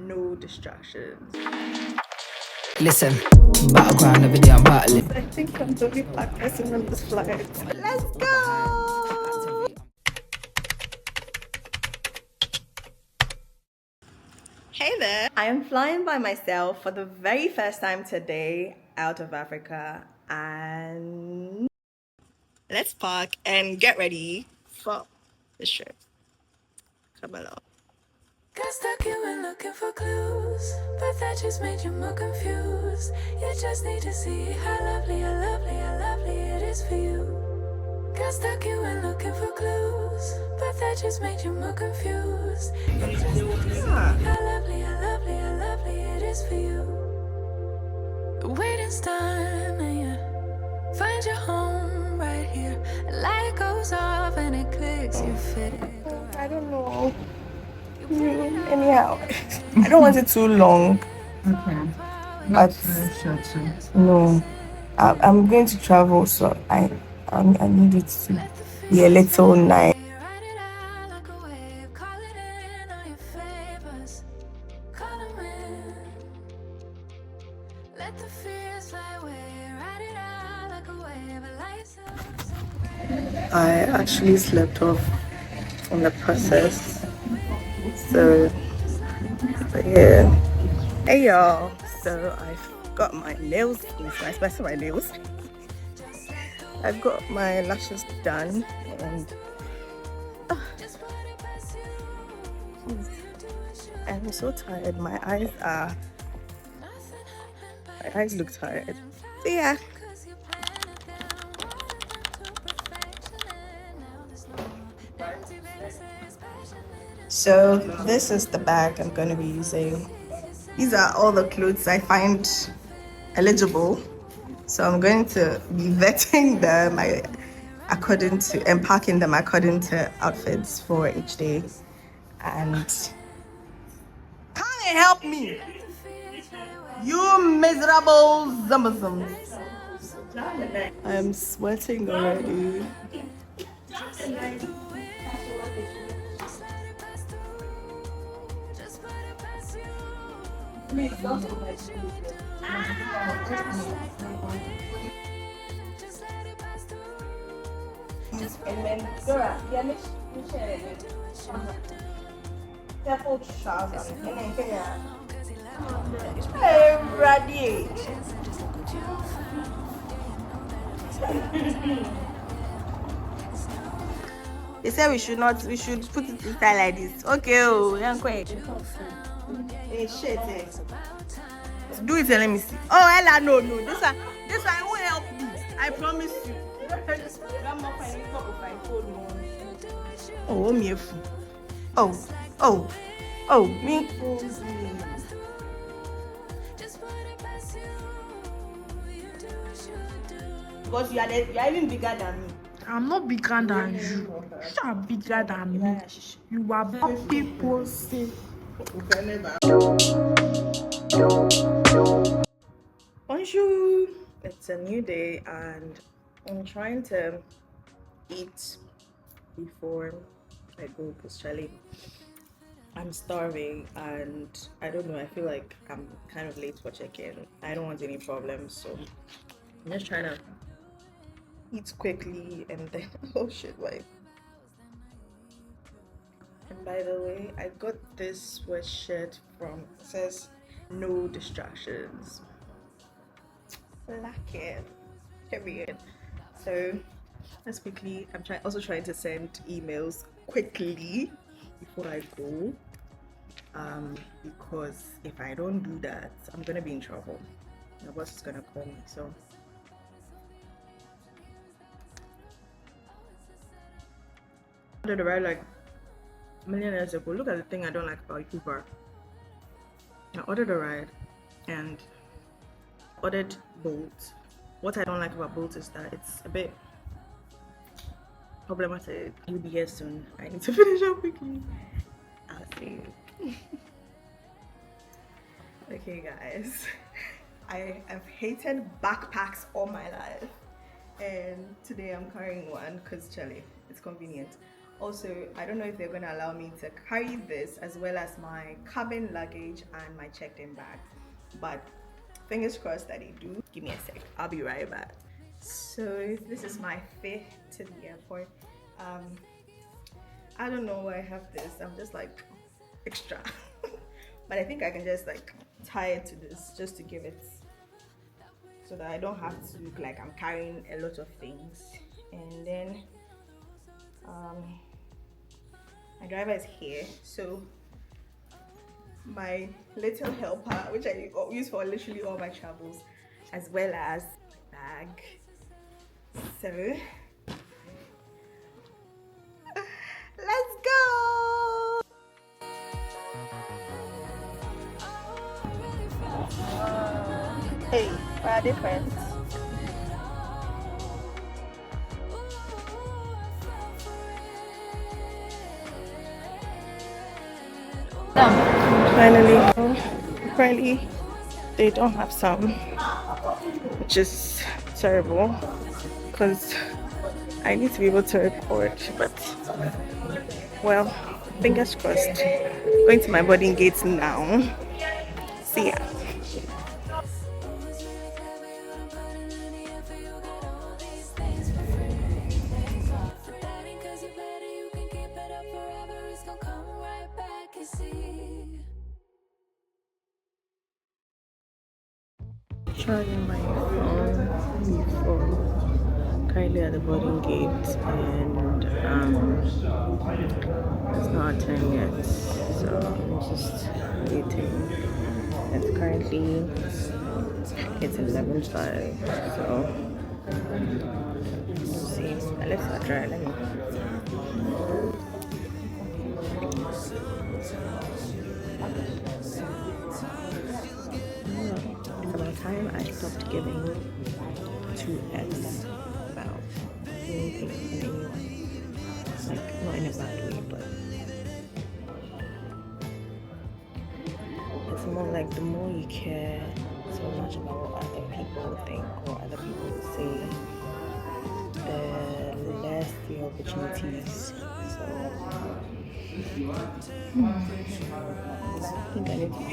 No distractions. Listen, battleground every day I'm battling. I think I'm the only black person on this flight. Let's go! Hey there! I am flying by myself for the very first time today out of Africa, and let's park and get ready for the trip. Come along. Got stuck, you were looking for clues, but that just made you more confused. You just need to see how lovely, how lovely, how lovely it is for you. Got stuck, you were looking for clues, but that just made you more confused. You just need to see how lovely, how lovely, how lovely it is for you. The waiting's done, and you find your home right here. The light goes off and it clicks, you fit it. I don't know. Anyhow, I don't want it too long. Okay. But Not too short, too. no, I'm going to travel, so I need it to be a little nice. Ride it out like a wave, call it in on your favors. Call 'em in. Let the fears fly away. Ride it out like a wave, a lights up some I actually slept off on the process. So, but yeah. Hey y'all. So I've got my nails. I special my nails. I've got my lashes done, and I'm so tired. My eyes look tired. So yeah. So this is the bag I'm going to be using. These are all the clothes I find eligible. So I'm going to be vetting them according to and packing them according to outfits for each day. And come and help me, you miserable zumazums. I'm sweating already. And then Dora, yeah, careful trousers. Hey, ready. They said we should put it inside like this. Okay, oh, young quiet. Hey, shit, eh. Do it and let me see. Oh, Ella, no. This one won't help me. I promise you. Oh, me. Oh, me. Because you are even bigger than me. I'm not bigger than you. You are bigger than me. You are what people say. Bonjour. It's a new day and I'm trying to eat before I go because Charlie, I'm starving and I don't know, I feel like I'm kind of late for check-in. I don't want any problems, so I'm just trying to eat quickly and then oh shit, like. And by the way, I got this sweatshirt from, it says no distractions. Like it, period. So let's quickly, I'm also trying to send emails quickly before I go, because if I don't do that, I'm gonna be in trouble. My boss is gonna call me. So I ordered a ride like a million years ago. Look at the thing I don't like about Uber. I ordered a ride and ordered Bolt. What I don't like about Bolt is that it's a bit problematic. You'll be here soon. I need to finish up quickly. I'll see you. Okay guys, I have hated backpacks all my life. and today I'm carrying one because Charlie, it's convenient. Also, I don't know if they're going to allow me to carry this as well as my cabin luggage and my checked-in bag, but fingers crossed that they do. Give me a sec, I'll be right back. So this is my fare to the airport. I don't know why I have this. I'm just like extra, but I think I can just like tie it to this just to give it, so that I don't have to look like I'm carrying a lot of things. And then my driver is here, so my little helper, which I use for literally all my travels, as well as my bag. So let's go. Hey, we're different. Apparently they don't have some, which is terrible because I need to be able to record, but well, fingers crossed. Going to my boarding gate now. See ya. Charging my phone before currently at the boarding gate, and it's not 10 yet, so I'm just waiting. It's currently 11:05, so let's see. Let's not try. Let me. It's about time I stopped giving 2x about anything and anyone. Like, not in a bad way, but it's more like the more you care so much about what other people think or other people say, the less the opportunities. So I think I need to be.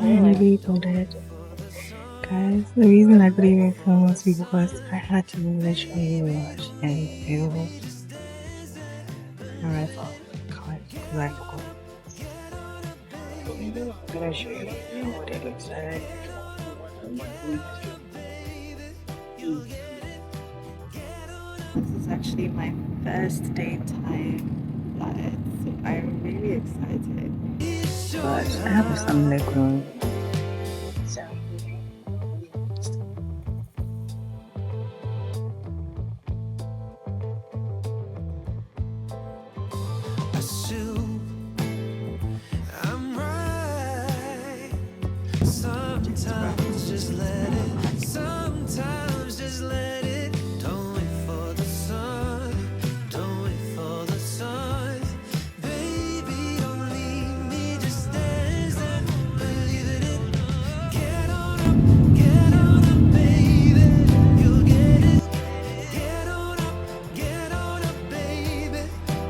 I really told it. Guys, the reason I couldn't even film was because I had to literally rush and film. Alright, God, like, I'm gonna show you what it looks like. This is actually my first daytime flight, so I'm really excited. But I have some leg room. So. Sometimes just let it, sometimes just let it. Don't wait for the sun, don't wait for the sun. Baby, don't leave me, just dance and believe in it. Get on up, baby, you'll get it. Get on up, baby,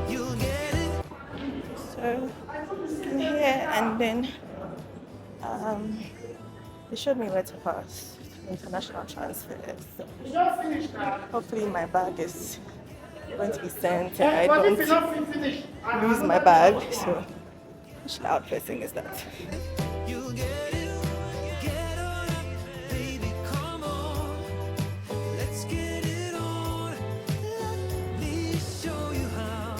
you'll get it. So I'm here, and then they showed me where to pass international transfers. So hopefully my bag is going to be sent and I don't lose my bag. So which loud person is that? You'll get it. Get on up, baby, come on. Let's get it on. Let me show you how.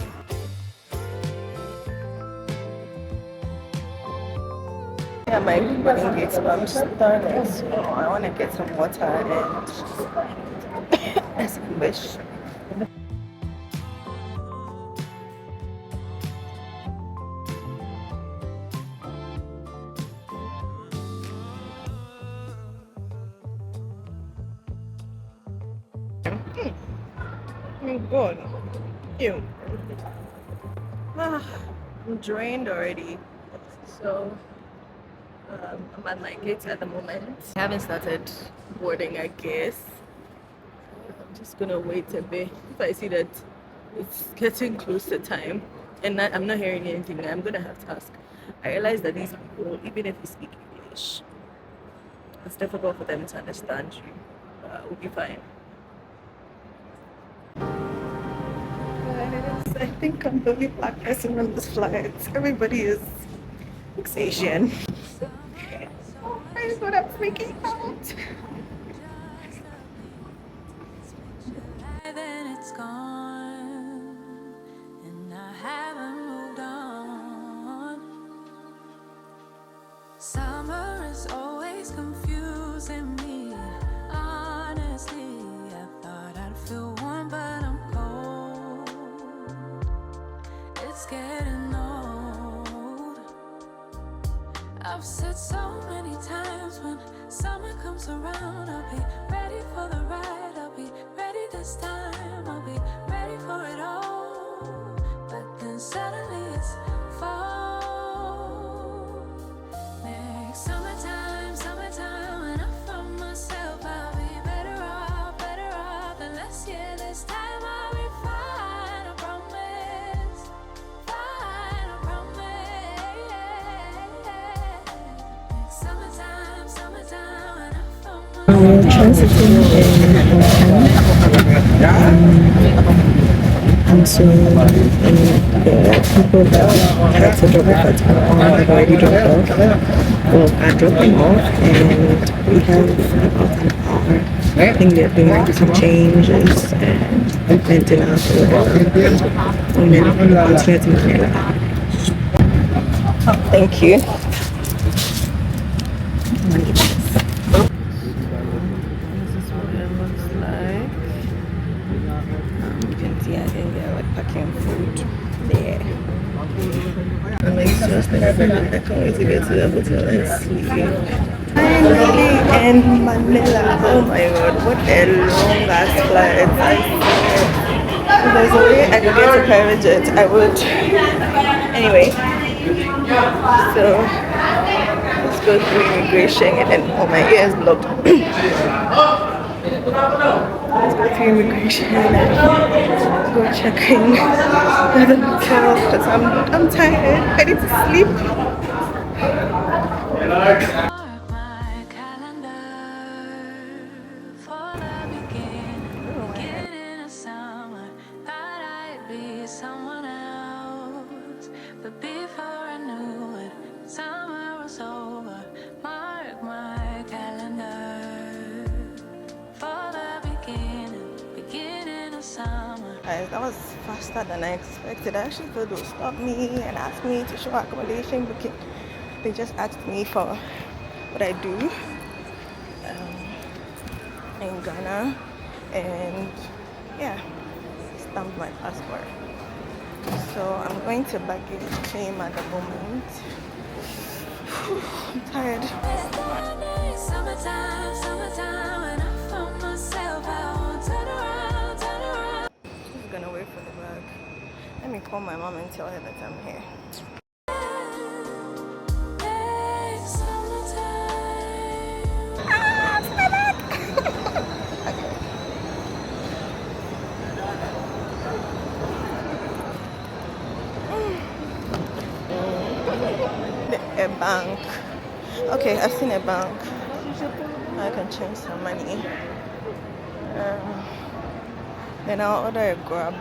Yeah, my boarding gate, so I'm starting. So I want to get some water and some fish. Oh God, ew. I'm drained already. So I'm at my gate at the moment. I haven't started boarding, I guess. Just gonna wait a bit. If I see that it's getting close to time and I'm not hearing anything, I'm gonna have to ask. I realize that these people, even if you speak English, it's difficult for them to understand you. We'll be fine. Guys, I think I'm the only black person on this flight. Everybody looks Asian. Oh my god, I'm freaking out. Then it's gone, and I haven't moved on. Summer is always confusing me. Honestly, I thought I'd feel warm, but I'm cold. It's getting old. I've said so many times, when summer comes around, I'll be ready for the ride. I'll be ready this time. I'll be ready for it all. But then suddenly it's fall. Next summertime, when I find myself, I'll be better off than last year. This time I'll be fine, I promise. Fine, I promise. Next summertime, when I find We're myself. transiting and so the people that had to drop off at Panama have already dropped off. Well, I dropped them off and we have about an hour. I think they're doing some changes and renting out or whatever. And then continue to Manila. Thank you. This is what it looks like. You can see I think they're like packing food there. I'm exhausted. I can't wait to get to the hotel and sleep. Finally in Manila. Oh my god, what a long ass flight. If there's a way I could get a private jet, I would. Anyway, so let's go through immigration and then oh my ear is blocked. Let's go through immigration and go check in at the hotel because I'm tired. I need to sleep. Mark my calendar for the beginning of summer. Thought I'd be someone else, but before I knew it, summer was over. Mark my calendar for the beginning of summer. Guys, that was faster than I expected. I actually thought they would stop me and ask me to show accommodation booking. They just asked me for what I do in Ghana and yeah, stamped my passport. So I'm going to baggage claim at the moment. I'm tired. Summertime, when I found myself, I won't turn around. She's gonna wait for the bag. Let me call my mom and tell her that I'm here. A bank. Okay, I've seen a bank. I can change some money. Then I'll order a grab.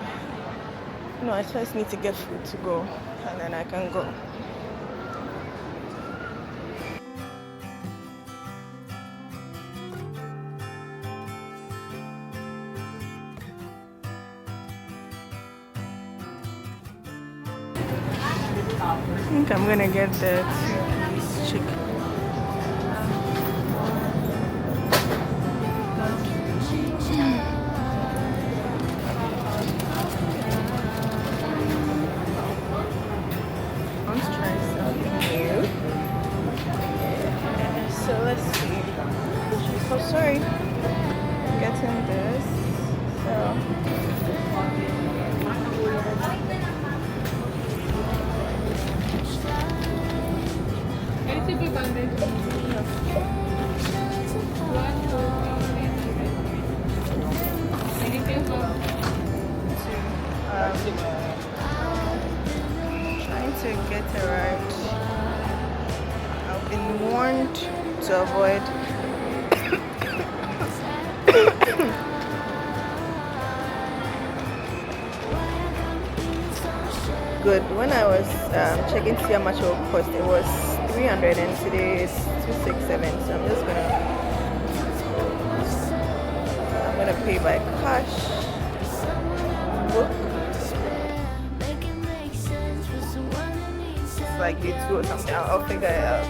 No, I first need to get food to go and then I can go. I think I'm gonna get the two-piece chicken. Let's try something new. So let's see. Oh, sorry. Getting this. trying to get a ride. I've been warned to avoid good. When I was checking to see how much it would cost, it was 300 and today it's 267. So I'm gonna pay by cash. Book. It's like D2 or something. I'll figure it out.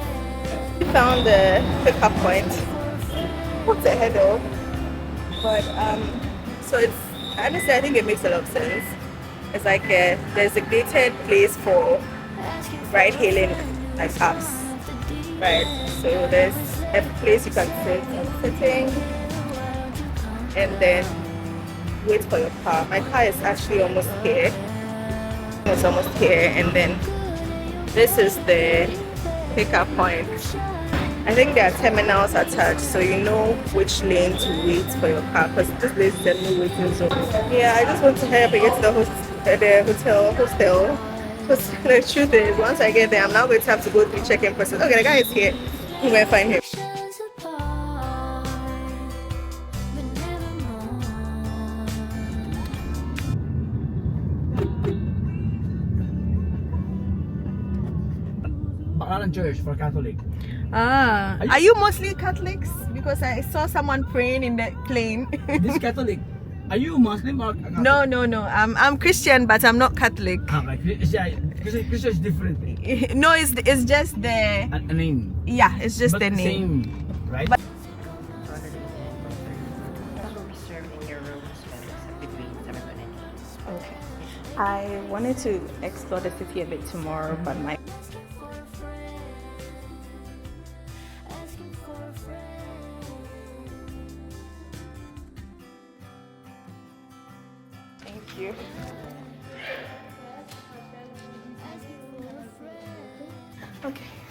We found the pickup point. What's ahead of? But so it's honestly I think it makes a lot of sense. It's like a designated place for ride hailing like apps, right? So there's a place you can sit. I'm sitting and then wait for your car. My car is actually almost here. It's almost here, and then this is the pickup point. I think there are terminals attached, so you know which lane to wait for your car. Because this place is definitely waiting zone. Yeah, I just want to hurry up and get to the hostel. Because the truth is, once I get there, I'm now going to have to go through check-in process. Okay, the guy is here. I'm going to find him. Church for Catholic. Are you mostly Catholics? Because I saw someone praying in the plane. This Catholic. Are you Muslim or Catholic? No. I'm Christian, but I'm not Catholic. Christian is different. No, it's just the A name. yeah, it's just But the name. Same, right? But- Okay. I wanted to explore the city a bit tomorrow, but my thank you. Okay.